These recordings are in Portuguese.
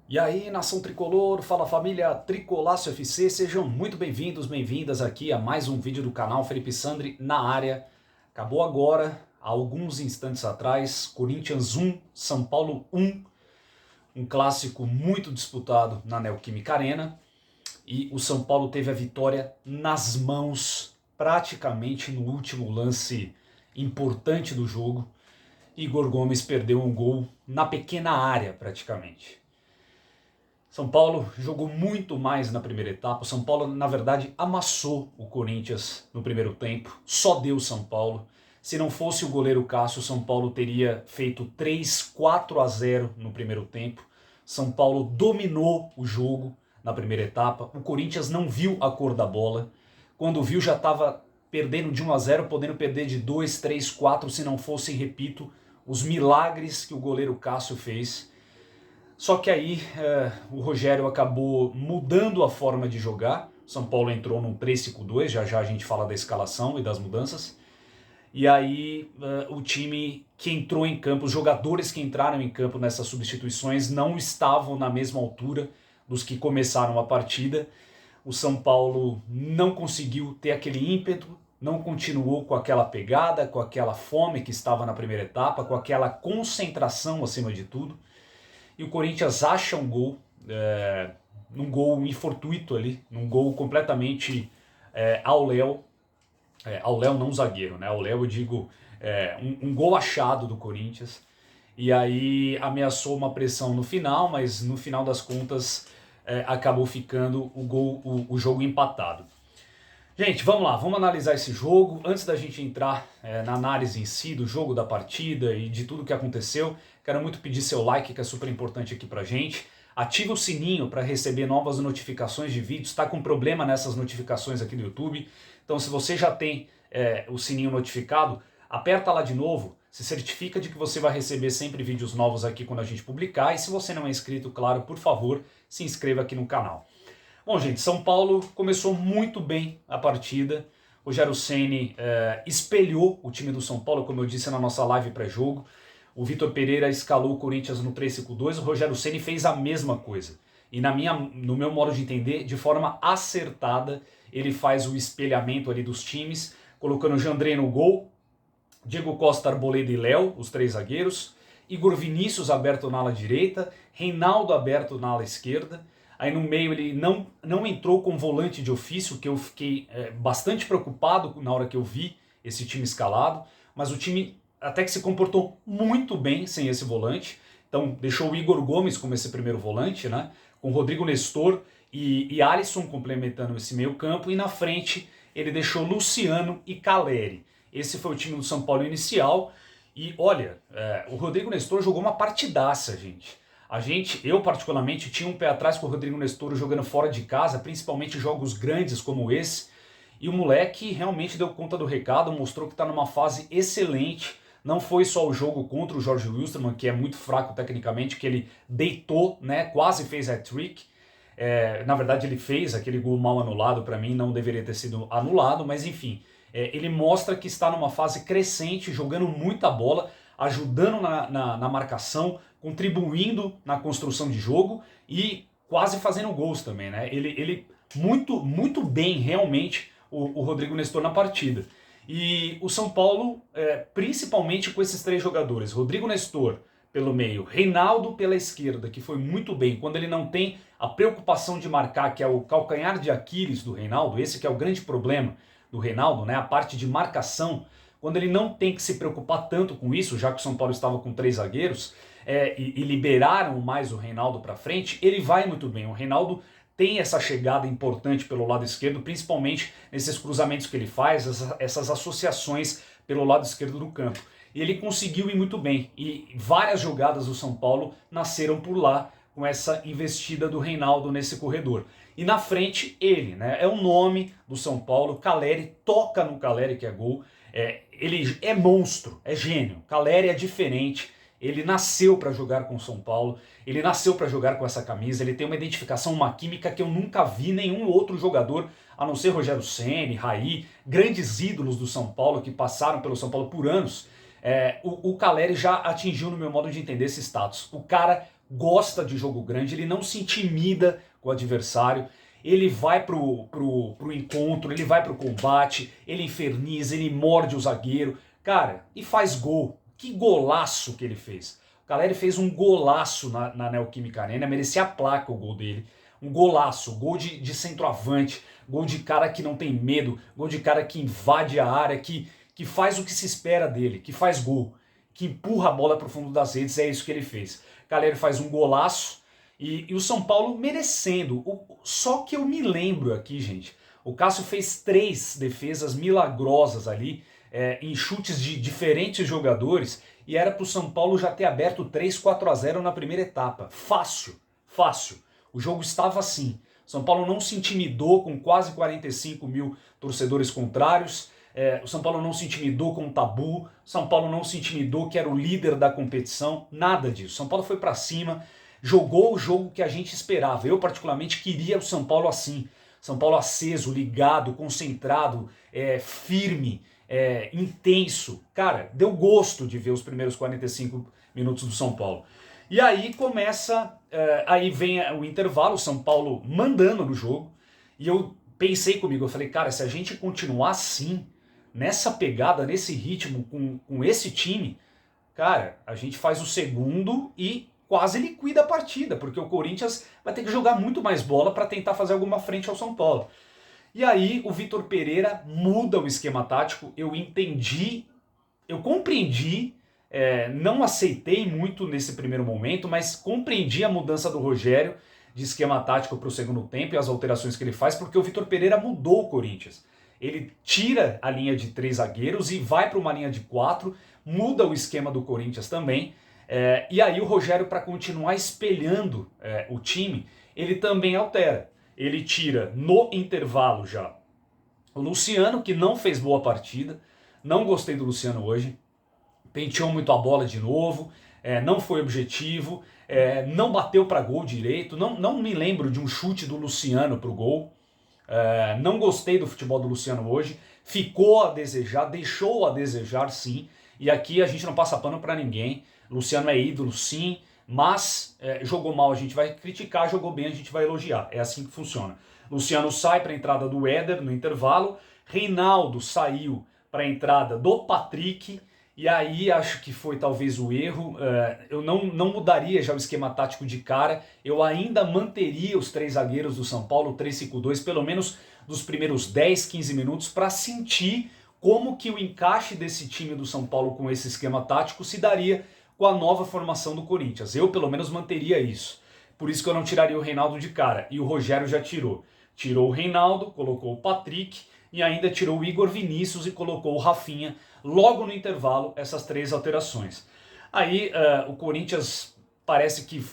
E aí, nação tricolor, fala família Tricolaço FC, sejam muito bem-vindos, bem-vindas aqui a mais um vídeo do canal Felipe Sandri na área. Acabou agora, há alguns instantes atrás, Corinthians 1, São Paulo 1, um clássico muito disputado na Neoquímica Arena. E o São Paulo teve a vitória nas mãos, praticamente no último lance importante do jogo. Igor Gomes perdeu um gol na pequena área, praticamente. São Paulo jogou muito mais na primeira etapa. O São Paulo, na verdade, amassou o Corinthians no primeiro tempo. Só deu São Paulo. Se não fosse o goleiro Cássio, o São Paulo teria feito 3-4-0 no primeiro tempo. São Paulo dominou o jogo na primeira etapa. O Corinthians não viu a cor da bola. Quando viu, já estava perdendo de 1-0, podendo perder de 2, 3, 4, se não fossem, repito, os milagres que o goleiro Cássio fez. Só que aí o Rogério acabou mudando a forma de jogar. São Paulo entrou num 3-5-2, já a gente fala da escalação e das mudanças. E aí o time que entrou em campo, os jogadores que entraram em campo nessas substituições não estavam na mesma altura dos que começaram a partida. O São Paulo não conseguiu ter aquele ímpeto, não continuou com aquela pegada, com aquela fome que estava na primeira etapa, com aquela concentração acima de tudo. E o Corinthians acha um gol, num gol infortuito ali, num gol completamente ao Léo. Ao Léo não zagueiro, né? Ao Léo eu digo um gol achado do Corinthians. E aí ameaçou uma pressão no final, mas no final das contas acabou ficando o jogo empatado. Gente, vamos lá, vamos analisar esse jogo. Antes da gente entrar na análise em si do jogo, da partida e de tudo que aconteceu, quero muito pedir seu like, que é super importante aqui pra gente. Ative o sininho para receber novas notificações de vídeos. Está com problema nessas notificações aqui do YouTube? Então, se você já tem o sininho notificado, aperta lá de novo, se certifica de que você vai receber sempre vídeos novos aqui quando a gente publicar. E se você não é inscrito, claro, por favor, se inscreva aqui no canal. Bom, gente, São Paulo começou muito bem a partida. O Rogério Ceni espelhou o time do São Paulo, como eu disse na nossa live pré-jogo. O Vitor Pereira escalou o Corinthians no 3-5-2, o Rogério Ceni fez a mesma coisa. E no meu modo de entender, de forma acertada, ele faz o espelhamento ali dos times, colocando o Jandrei no gol, Diego Costa, Arboleda e Léo, os três zagueiros, Igor Vinícius aberto na ala direita, Reinaldo aberto na ala esquerda. Aí no meio ele não entrou com volante de ofício, que eu fiquei bastante preocupado na hora que eu vi esse time escalado, mas o time até que se comportou muito bem sem esse volante. Então deixou o Igor Gomes como esse primeiro volante, né? Com Rodrigo Nestor e Alisson complementando esse meio campo, e na frente ele deixou Luciano e Caleri. Esse foi o time do São Paulo inicial, e olha, o Rodrigo Nestor jogou uma partidaça, gente. Eu particularmente tinha um pé atrás com o Rodrigo Nestor jogando fora de casa, principalmente jogos grandes como esse, e o moleque realmente deu conta do recado, mostrou que está numa fase excelente. Não foi só o jogo contra o Jorge Wilstermann, que é muito fraco tecnicamente, que ele deitou, né, quase fez hat-trick. Na verdade ele fez aquele gol mal anulado, para mim não deveria ter sido anulado, mas enfim, ele mostra que está numa fase crescente, jogando muita bola, ajudando na marcação, contribuindo na construção de jogo e quase fazendo gols também, né? Ele muito bem realmente o Rodrigo Nestor na partida. E o São Paulo, principalmente com esses três jogadores, Rodrigo Nestor pelo meio, Reinaldo pela esquerda, que foi muito bem, quando ele não tem a preocupação de marcar, que é o calcanhar de Aquiles do Reinaldo, esse que é o grande problema do Reinaldo, né? A parte de marcação, quando ele não tem que se preocupar tanto com isso, já que o São Paulo estava com três zagueiros, e liberaram mais o Reinaldo para frente, ele vai muito bem. O Reinaldo tem essa chegada importante pelo lado esquerdo, principalmente nesses cruzamentos que ele faz, essas associações pelo lado esquerdo do campo. E ele conseguiu ir muito bem, e várias jogadas do São Paulo nasceram por lá, com essa investida do Reinaldo nesse corredor. E na frente ele, né? É o nome do São Paulo, Caleri, toca no Caleri que é gol. Ele é monstro, é gênio. Caleri é diferente. Ele nasceu para jogar com o São Paulo, ele nasceu para jogar com essa camisa, ele tem uma identificação, uma química que eu nunca vi nenhum outro jogador, a não ser Rogério Ceni, Raí, grandes ídolos do São Paulo que passaram pelo São Paulo por anos. O Caleri já atingiu, no meu modo de entender, esse status. O cara gosta de jogo grande, ele não se intimida com o adversário, ele vai pro encontro, ele vai pro combate, ele inferniza, ele morde o zagueiro, cara, e faz gol. Que golaço que ele fez. O Caleri fez um golaço na Neoquímica Arena, merecia a placa o gol dele. Um golaço, gol de centroavante, gol de cara que não tem medo, gol de cara que invade a área, que faz o que se espera dele, que faz gol, que empurra a bola para o fundo das redes, é isso que ele fez. Caleri faz um golaço e o São Paulo merecendo. Só que eu me lembro aqui, gente, o Cássio fez 3 defesas milagrosas ali, em chutes de diferentes jogadores, e era para o São Paulo já ter aberto 3-4-0 na primeira etapa. Fácil, fácil. O jogo estava assim. São Paulo não se intimidou com quase 45 mil torcedores contrários. O São Paulo não se intimidou com o tabu. São Paulo não se intimidou que era o líder da competição. Nada disso. São Paulo foi para cima, jogou o jogo que a gente esperava. Eu particularmente queria o São Paulo assim. São Paulo aceso, ligado, concentrado, firme, intenso. Cara, deu gosto de ver os primeiros 45 minutos do São Paulo. E aí começa, aí vem o intervalo, o São Paulo mandando no jogo, e eu pensei comigo, eu falei, cara, se a gente continuar assim, nessa pegada, nesse ritmo, com esse time, cara, a gente faz o segundo e quase liquida a partida, porque o Corinthians vai ter que jogar muito mais bola para tentar fazer alguma frente ao São Paulo. E aí o Vitor Pereira muda o esquema tático, eu entendi, eu compreendi, não aceitei muito nesse primeiro momento, mas compreendi a mudança do Rogério de esquema tático para o segundo tempo e as alterações que ele faz, porque o Vitor Pereira mudou o Corinthians. Ele tira a linha de 3 zagueiros e vai para uma linha de 4, muda o esquema do Corinthians também, e aí o Rogério, para continuar espelhando o time, ele também altera. Ele tira no intervalo já o Luciano, que não fez boa partida, não gostei do Luciano hoje, penteou muito a bola de novo, não foi objetivo, não bateu para gol direito, não me lembro de um chute do Luciano para o gol, não gostei do futebol do Luciano hoje, ficou a desejar, deixou a desejar sim, e aqui a gente não passa pano para ninguém, Luciano é ídolo sim, mas jogou mal a gente vai criticar, jogou bem a gente vai elogiar, é assim que funciona. Luciano sai para a entrada do Éder no intervalo, Reinaldo saiu para a entrada do Patrick, e aí acho que foi talvez o erro, eu não mudaria já o esquema tático de cara, eu ainda manteria os 3 zagueiros do São Paulo, 3-5-2, pelo menos dos primeiros 10, 15 minutos, para sentir como que o encaixe desse time do São Paulo com esse esquema tático se daria com a nova formação do Corinthians. Eu pelo menos manteria isso, por isso que eu não tiraria o Reinaldo de cara, e o Rogério já tirou. Tirou o Reinaldo, colocou o Patrick, e ainda tirou o Igor Vinícius e colocou o Rafinha, logo no intervalo, essas 3 alterações. Aí o Corinthians parece que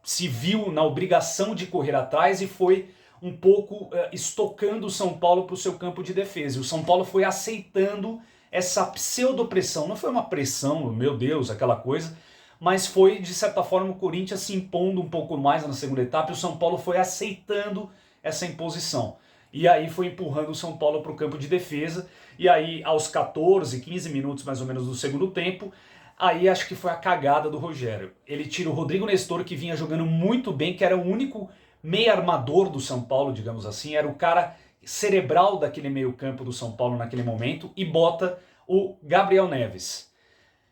se viu na obrigação de correr atrás e foi um pouco estocando o São Paulo para o seu campo de defesa. E o São Paulo foi aceitando essa pseudopressão. Não foi uma pressão, meu Deus, aquela coisa, mas foi, de certa forma, o Corinthians se impondo um pouco mais na segunda etapa e o São Paulo foi aceitando essa imposição. E aí foi empurrando o São Paulo para o campo de defesa, e aí aos 14, 15 minutos mais ou menos do segundo tempo, aí acho que foi a cagada do Rogério. Ele tira o Rodrigo Nestor, que vinha jogando muito bem, que era o único meio armador do São Paulo, digamos assim, era o cara cerebral daquele meio campo do São Paulo naquele momento, e bota o Gabriel Neves.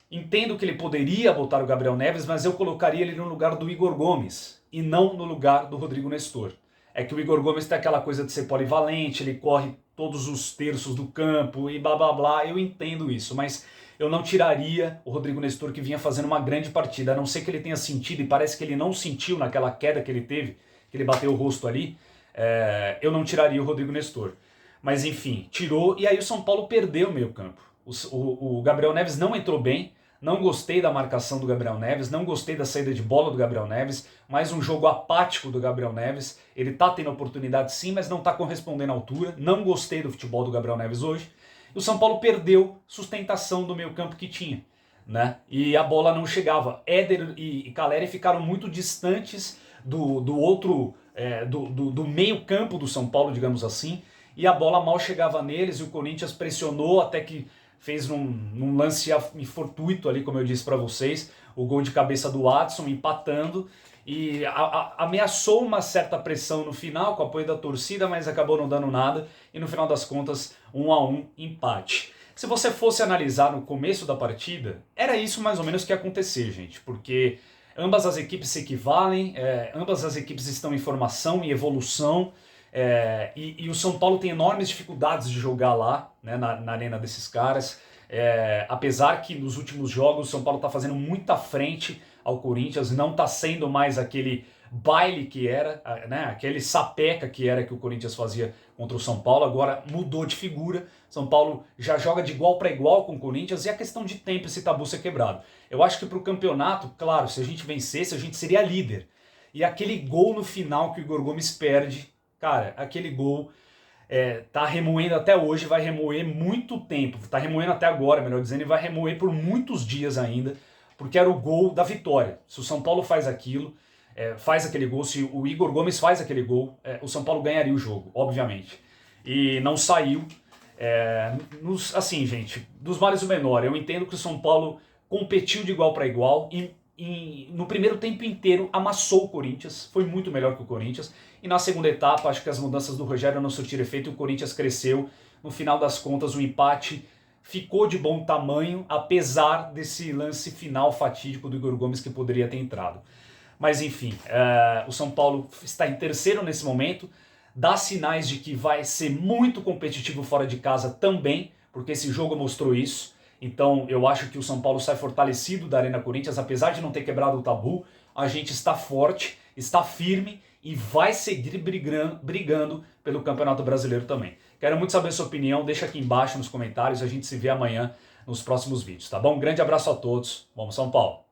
Entendo que ele poderia botar o Gabriel Neves, mas eu colocaria ele no lugar do Igor Gomes, e não no lugar do Rodrigo Nestor. É que o Igor Gomes tem aquela coisa de ser polivalente, ele corre todos os terços do campo e blá blá blá, eu entendo isso, mas eu não tiraria o Rodrigo Nestor, que vinha fazendo uma grande partida, a não ser que ele tenha sentido, e parece que ele não sentiu naquela queda que ele teve, que ele bateu o rosto ali, eu não tiraria o Rodrigo Nestor. Mas enfim, tirou, e aí o São Paulo perdeu o meio campo. O Gabriel Neves não entrou bem, não gostei da marcação do Gabriel Neves, não gostei da saída de bola do Gabriel Neves, mais um jogo apático do Gabriel Neves, ele tá tendo oportunidade sim, mas não tá correspondendo à altura, não gostei do futebol do Gabriel Neves hoje, e o São Paulo perdeu sustentação do meio campo que tinha, né? E a bola não chegava, Éder e Caleri ficaram muito distantes do outro, do meio campo do São Paulo, digamos assim, e a bola mal chegava neles, e o Corinthians pressionou até que fez num lance fortuito ali, como eu disse para vocês, o gol de cabeça do Watson, empatando, e ameaçou uma certa pressão no final com o apoio da torcida, mas acabou não dando nada e no final das contas 1-1 empate. Se você fosse analisar no começo da partida, era isso mais ou menos que ia acontecer, gente, porque ambas as equipes se equivalem, ambas as equipes estão em formação e evolução, e o São Paulo tem enormes dificuldades de jogar lá, né, na arena desses caras. Apesar que nos últimos jogos o São Paulo está fazendo muita frente ao Corinthians, não está sendo mais aquele baile que era, né, aquele sapeca que era que o Corinthians fazia contra o São Paulo, agora mudou de figura. São Paulo já joga de igual para igual com o Corinthians e é questão de tempo esse tabu ser quebrado. Eu acho que para o campeonato, claro, se a gente vencesse, a gente seria líder. E aquele gol no final que o Igor Gomes perde, cara, aquele gol tá remoendo até hoje, vai remoer muito tempo, tá remoendo até agora, melhor dizendo, e vai remoer por muitos dias ainda, porque era o gol da vitória. Se o São Paulo faz aquilo, faz aquele gol, se o Igor Gomes faz aquele gol, o São Paulo ganharia o jogo, obviamente. E não saiu. Assim, gente, dos males o menor. Eu entendo que o São Paulo competiu de igual para igual e no primeiro tempo inteiro amassou o Corinthians, foi muito melhor que o Corinthians. E na segunda etapa, acho que as mudanças do Rogério não surtiram efeito e o Corinthians cresceu. No final das contas, o empate ficou de bom tamanho, apesar desse lance final fatídico do Igor Gomes que poderia ter entrado. Mas enfim, o São Paulo está em terceiro nesse momento, dá sinais de que vai ser muito competitivo fora de casa também, porque esse jogo mostrou isso. Então eu acho que o São Paulo sai fortalecido da Arena Corinthians, apesar de não ter quebrado o tabu, a gente está forte, está firme e vai seguir brigando pelo Campeonato Brasileiro também. Quero muito saber a sua opinião, deixa aqui embaixo nos comentários, a gente se vê amanhã nos próximos vídeos, tá bom? Um grande abraço a todos, vamos São Paulo!